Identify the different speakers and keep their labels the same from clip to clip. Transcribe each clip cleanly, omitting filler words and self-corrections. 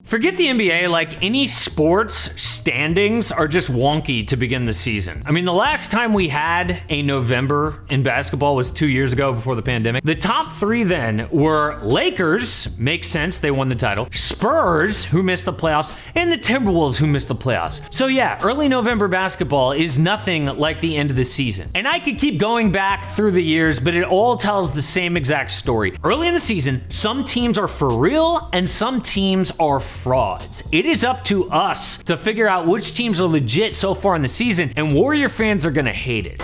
Speaker 1: Forget the NBA, like any sports standings are just wonky to begin the season. I mean, the last time we had a November in basketball was 2 years ago before the pandemic. The top three then were Lakers, makes sense, they won the title, Spurs, who missed the playoffs, and the Timberwolves, who missed the playoffs. So yeah, early November basketball is nothing like the end of the season. And I could keep going back through the years, but it all tells the same exact story. Early in the season, some teams are for real and some teams are frauds. It is up to us to figure out which teams are legit so far in the season, and Warrior fans are gonna hate it.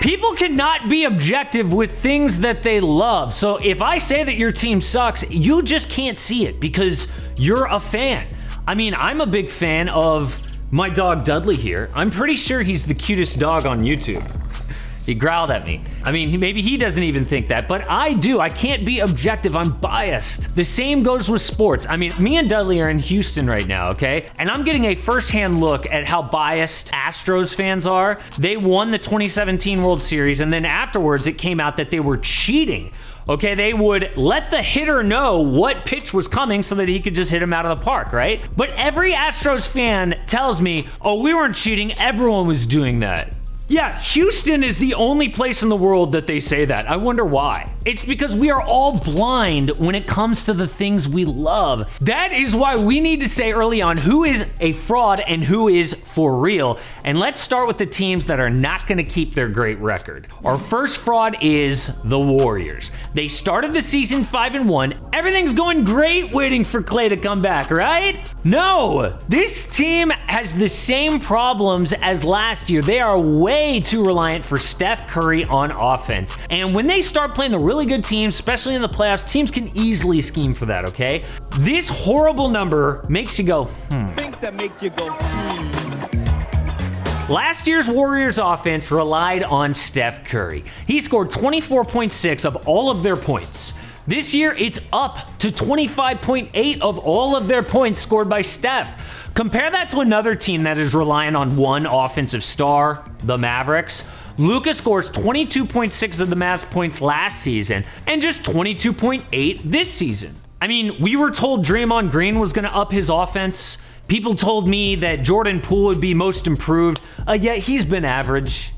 Speaker 1: People cannot be objective with things that they love. So if I say that your team sucks, you just can't see it because you're a fan. I mean, I'm a big fan of my dog Dudley here. I'm pretty sure he's the cutest dog on YouTube. He growled at me. I mean, maybe he doesn't even think that, but I do. I can't be objective. I'm biased. The same goes with sports. I mean, me and Dudley are in Houston right now, okay? And I'm getting a firsthand look at how biased Astros fans are. They won the 2017 World Series, and then afterwards it came out that they were cheating. Okay, they would let the hitter know what pitch was coming so that he could just hit him out of the park, right? But every Astros fan tells me, oh, we weren't cheating. Everyone was doing that. Yeah, Houston is the only place in the world that they say that. I wonder why. It's because we are all blind when it comes to the things we love. That is why we need to say early on who is a fraud and who is for real. And let's start with the teams that are not going to keep their great record. Our first fraud is the Warriors. They started the season 5-1. Everything's going great waiting for Klay to come back, right? No, this team has the same problems as last year. They are way too reliant for Steph Curry on offense. And when they start playing the really good teams, especially in the playoffs, teams can easily scheme for that, okay? This horrible number makes you go,
Speaker 2: Things that make you go,
Speaker 1: Last year's Warriors offense relied on Steph Curry. He scored 24.6 of all of their points. This year, it's up to 25.8 of all of their points scored by Steph. Compare that to another team that is relying on one offensive star, the Mavericks. Luka scores 22.6 of the Mavs points last season and just 22.8 this season. I mean, we were told Draymond Green was going to up his offense. People told me that Jordan Poole would be most improved, yet he's been average.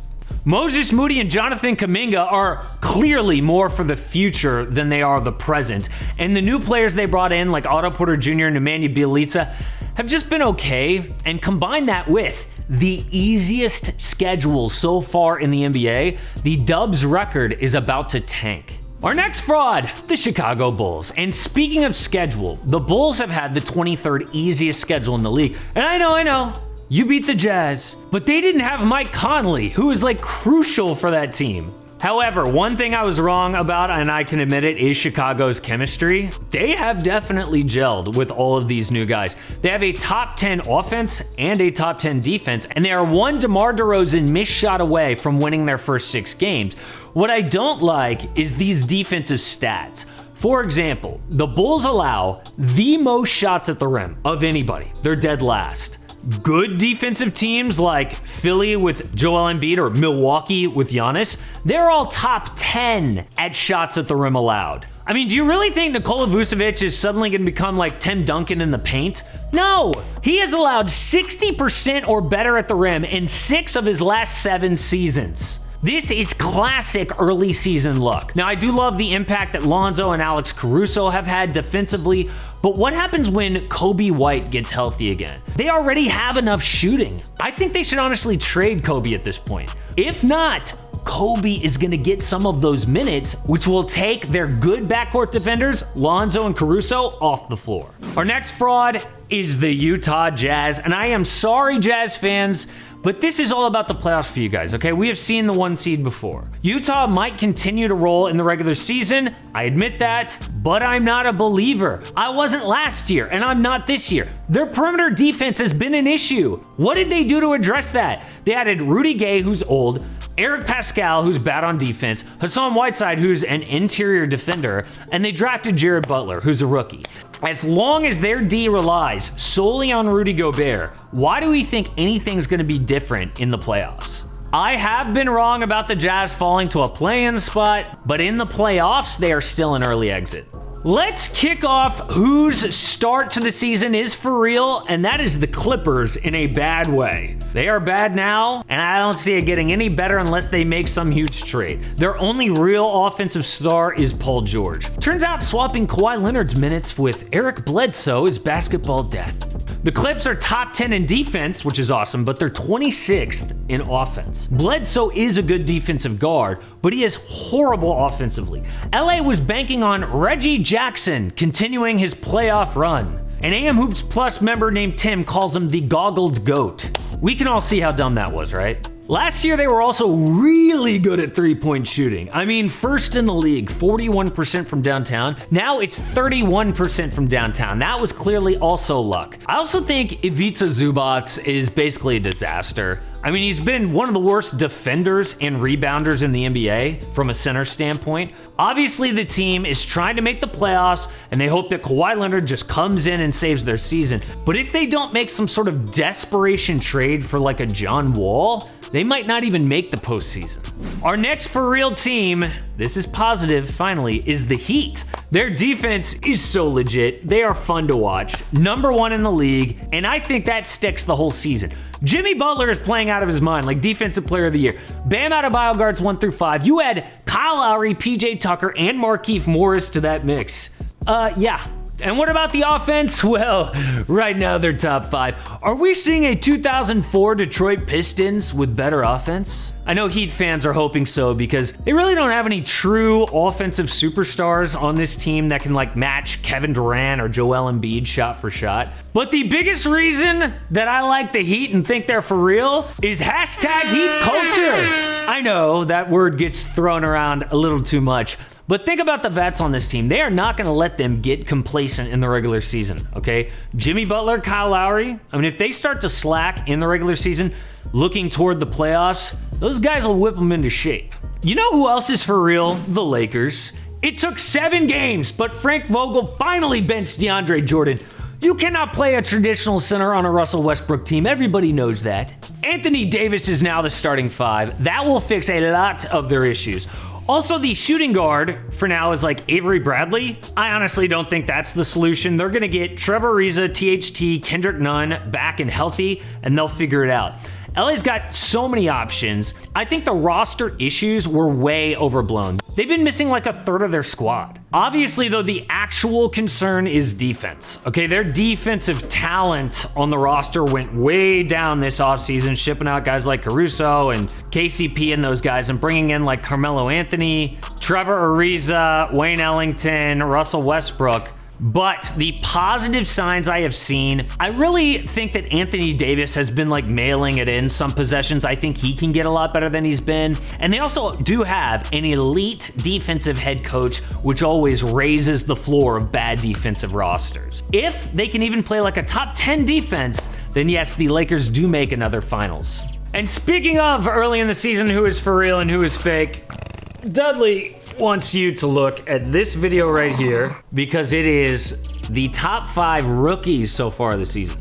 Speaker 1: Moses Moody and Jonathan Kuminga are clearly more for the future than they are the present. And the new players they brought in, like Otto Porter Jr. and Nemanja Bjelica, have just been okay. And combine that with the easiest schedule so far in the NBA, the Dubs record is about to tank. Our next fraud, the Chicago Bulls. And speaking of schedule, the Bulls have had the 23rd easiest schedule in the league. And I know, you beat the Jazz, but they didn't have Mike Conley, who is like crucial for that team. However, one thing I was wrong about, and I can admit it, is Chicago's chemistry. They have definitely gelled with all of these new guys. They have a top 10 offense and a top 10 defense, and they are one DeMar DeRozan missed shot away from winning their first 6 games. What I don't like is these defensive stats. For example, the Bulls allow the most shots at the rim of anybody. They're dead last. Good defensive teams like Philly with Joel Embiid or Milwaukee with Giannis, they're all top 10 at shots at the rim allowed. I mean, do you really think Nikola Vucevic is suddenly going to become like Tim Duncan in the paint? No, he has allowed 60% or better at the rim in 6 of his last 7 seasons. This is classic early season luck. Now, I do love the impact that Lonzo and Alex Caruso have had defensively, but what happens when Kobe White gets healthy again? They already have enough shooting. I think they should honestly trade Kobe at this point. If not, Kobe is going to get some of those minutes, which will take their good backcourt defenders, Lonzo and Caruso, off the floor. Our next fraud is the Utah Jazz, and I am sorry, Jazz fans, but this is all about the playoffs for you guys, okay? We have seen the 1 seed before. Utah might continue to roll in the regular season. I admit that, but I'm not a believer. I wasn't last year, and I'm not this year. Their perimeter defense has been an issue. What did they do to address that? They added Rudy Gay, who's old, Eric Pascal, who's bad on defense, Hassan Whiteside, who's an interior defender, and they drafted Jared Butler, who's a rookie. As long as their D relies solely on Rudy Gobert, why do we think anything's going to be different in the playoffs? I have been wrong about the Jazz falling to a play-in spot, but in the playoffs, they are still an early exit. Let's kick off whose start to the season is for real, and that is the Clippers in a bad way. They are bad now, and I don't see it getting any better unless they make some huge trade. Their only real offensive star is Paul George. Turns out swapping Kawhi Leonard's minutes with Eric Bledsoe is basketball death. The Clips are top 10 in defense, which is awesome, but they're 26th in offense. Bledsoe is a good defensive guard, but he is horrible offensively. LA was banking on Reggie Jackson continuing his playoff run. An AM Hoops Plus member named Tim calls him the goggled goat. We can all see how dumb that was, right? Last year, they were also really good at three-point shooting. I mean, first in the league, 41% from downtown. Now it's 31% from downtown. That was clearly also luck. I also think Ivica Zubac is basically a disaster. I mean, he's been one of the worst defenders and rebounders in the NBA from a center standpoint. Obviously, the team is trying to make the playoffs, and they hope that Kawhi Leonard just comes in and saves their season. But if they don't make some sort of desperation trade for like a John Wall, they might not even make the postseason. Our next for real team, this is positive, finally, is the Heat. Their defense is so legit. They are fun to watch. #1 in the league, and I think that sticks the whole season. Jimmy Butler is playing out of his mind, like Defensive Player of the Year. Bam Adebayo guards 1 through 5. You add Kyle Lowry, PJ Tucker, and Markieff Morris to that mix. Yeah. And what about the offense? Well, right now they're top 5. Are we seeing a 2004 Detroit Pistons with better offense? I know Heat fans are hoping so because they really don't have any true offensive superstars on this team that can like match Kevin Durant or Joel Embiid shot for shot. But the biggest reason that I like the Heat and think they're for real is hashtag Heat culture. I know that word gets thrown around a little too much. But think about the vets on this team. They are not going to let them get complacent in the regular season, okay? Jimmy Butler, Kyle Lowry, I mean, if they start to slack in the regular season, looking toward the playoffs, those guys will whip them into shape. You know who else is for real? The Lakers. It took 7 games, but Frank Vogel finally benched DeAndre Jordan. You cannot play a traditional center on a Russell Westbrook team. Everybody knows that. Anthony Davis is now the starting 5. That will fix a lot of their issues. Also, the shooting guard for now is like Avery Bradley. I honestly don't think that's the solution. They're going to get Trevor Ariza, THT, Kendrick Nunn back and healthy, and they'll figure it out. LA's got so many options. I think the roster issues were way overblown. They've been missing like a third of their squad. Obviously, though, the actual concern is defense. Okay, their defensive talent on the roster went way down this offseason, shipping out guys like Caruso and KCP and those guys, and bringing in like Carmelo Anthony, Trevor Ariza, Wayne Ellington, Russell Westbrook. But the positive signs I have seen, I really think that Anthony Davis has been like mailing it in some possessions. I think he can get a lot better than he's been. And they also do have an elite defensive head coach, which always raises the floor of bad defensive rosters. If they can even play like a top 10 defense, then yes, the Lakers do make another finals. And speaking of early in the season, who is for real and who is fake, Dudley wants you to look at this video right here because it is the top 5 rookies so far this season.